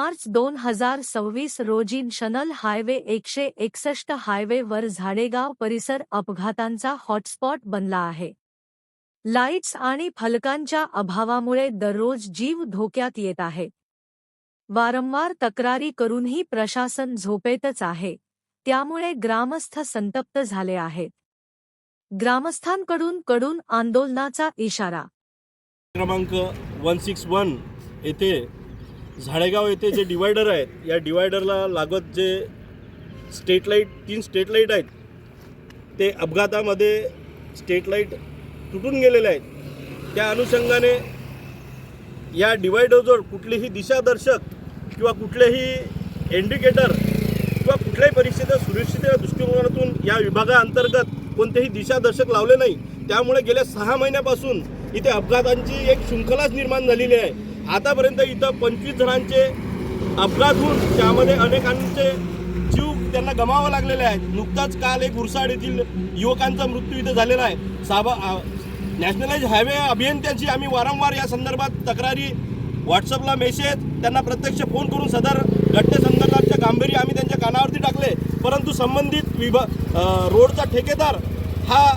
मार्च 2026 रोजी national highway 161 हायवेवर झाडेगाव परिसर अपघातांचा हॉटस्पॉट बनला आहे। लाईट्स आणि फलकांच्या अभावामुळे दररोज जीव धोक्यात येत आहेत। वारंवार तक्रारी करूनही प्रशासन झोपेतच आहे, त्यामुळे ग्रामस्थ संतप्त झाले आहेत। ग्रामस्थांकडून आंदोलनाचा इशारा। क्रमांक 161 येथे झाडेगाव येथे जे डिवायडर आहेत, या डिवायडरला लागत जे स्ट्रीट लाईट 3 स्ट्रीट लाईट आहेत, ते अपघातामध्ये स्ट्रीट लाईट तुटून गेलेले आहेत। त्या अनुषंगाने या डिवायडरवर कुठलीही दिशादर्शक किंवा कुठलेही इंडिकेटर किंवा कुठल्याही परीक्षेच्या सुरक्षिततेच्या दृष्टिकोनातून या विभागाअंतर्गत कोणतेही दिशादर्शक लावले नाही। त्यामुळे गेल्या 6 महिन्यापासून इथे अपघातांची एक शृंखलाच निर्माण झालेली आहे। आतापर्यंत इथं 25 जणांचे अपघात होऊन त्यामध्ये अनेकांचे जीव त्यांना गमावे लागलेले आहेत। नुकताच काल एक उरसाड येथील युवकांचा मृत्यू इथे झालेला आहे। नॅशनलाइज हायवे अभियंत्यांची आम्ही वारंवार या संदर्भात तक्रारी, व्हॉट्सअपला मेसेज, त्यांना प्रत्यक्ष फोन करून सदर घटनेसंदर्भातचे गांभीर्य आम्ही त्यांच्या कानावरती टाकले, परंतु संबंधित रोडचा ठेकेदार हा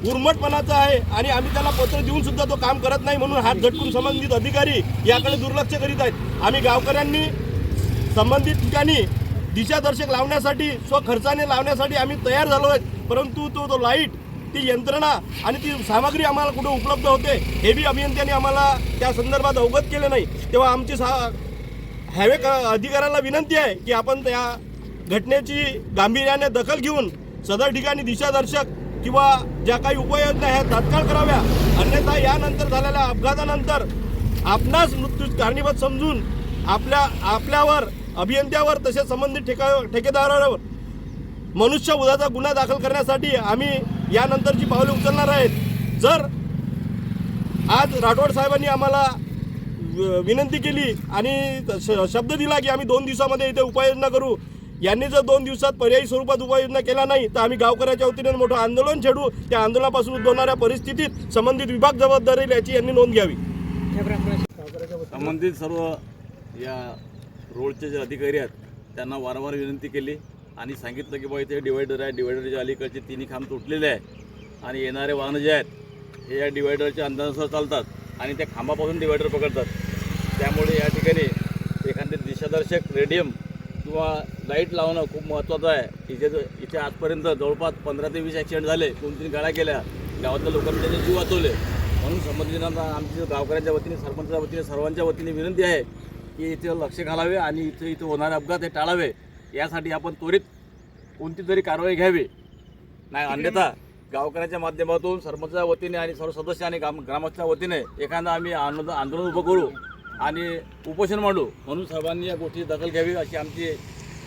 उर्मटपणाचा आहे आणि आम्ही त्याला पत्र देऊन सुद्धा तो काम करत नाही, म्हणून हात झटकून संबंधित अधिकारी याकडे दुर्लक्ष करीत आहेत। आम्ही गावकऱ्यांनी संबंधित ठिकाणी दिशादर्शक लावण्यासाठी स्वखर्चाने लावण्यासाठी आम्ही तयार झालो आहेत, परंतु तो लाईट, ती यंत्रणा आणि ती सामग्री आम्हाला कुठे उपलब्ध होते हे बी अभियंत्यांनी आम्हाला त्या संदर्भात अवगत केले नाही। तेव्हा आमची हायवे अधिकाऱ्याला विनंती आहे की आपण त्या घटनेची गांभीर्याने दखल घेऊन सदर ठिकाणी दिशादर्शक किंवा ज्या काही उपाययोजना आहेत तात्काळ कराव्या, अन्यथा यानंतर झालेल्या अपघातानंतर आपणास मृत्यू कारणीभूत समजून आपल्यावर, अभियंत्यावर तसेच संबंधित ठेकेदारावर मनुष्यवधाचा गुन्हा दाखल करण्यासाठी आम्ही यानंतरची पावले उचलणार आहेत। जर आज राठोड साहेबांनी आम्हाला विनंती केली आणि शब्द दिला की आम्ही 2 दिवसामध्ये इथे उपाययोजना करू, यांनी जर 2 दिवसात पर्यायी स्वरूपात उपाययोजना केला नाही तर आम्ही गावकऱ्याच्या वतीने मोठं आंदोलन छेडू। त्या आंदोलनापासून उद्भवणाऱ्या परिस्थितीत संबंधित विभाग जबाबदार राहील याची यांनी नोंद घ्यावी। संबंधित सर्व या रोडचे जे अधिकारी आहेत त्यांना वारंवार विनंती केली आणि सांगितलं की बाबा इथे डिवायडर आहे, डिवायडरच्या अलीकडचे 3 खांब तुटलेले आहे आणि येणारे वाहनं जे आहेत हे या डिवायडरच्या अंदाजानुसार चालतात आणि त्या खांबापासून डिवायडर पकडतात। त्यामुळे या ठिकाणी एखादे दिशादर्शक रेडियम किंवा लाईट लावणं खूप महत्त्वाचं आहे। इथे आजपर्यंत जवळपास 15 ते 20 ॲक्सिडेंट झाले, 2-3 गाड्या गेल्या, गावातल्या लोकांनी त्याचे जीव वाचवले। म्हणून संबंधितांना आमची गावकऱ्यांच्या वतीने, सरपंचाच्या वतीने, सर्वांच्या वतीने विनंती आहे की इथे लक्ष घालावे आणि इथे होणारे अपघात हे टाळावे, यासाठी आपण त्वरित कोणती तरी कारवाई घ्यावी। नाही अन्यथा गावकऱ्यांच्या माध्यमातून सरपंचाच्या वतीने आणि सर्व सदस्य आणि ग्रामस्थांच्या वतीने एखादा आम्ही आंदोलन उभं करू आणि उपोषण मांडू। म्हणून सर्वांनी या गोष्टीची दखल घ्यावी अशी आमची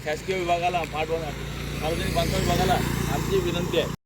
शासकीय विभागाला, सार्वजनिक बांधकाम विभागाला आमची विनंती आहे।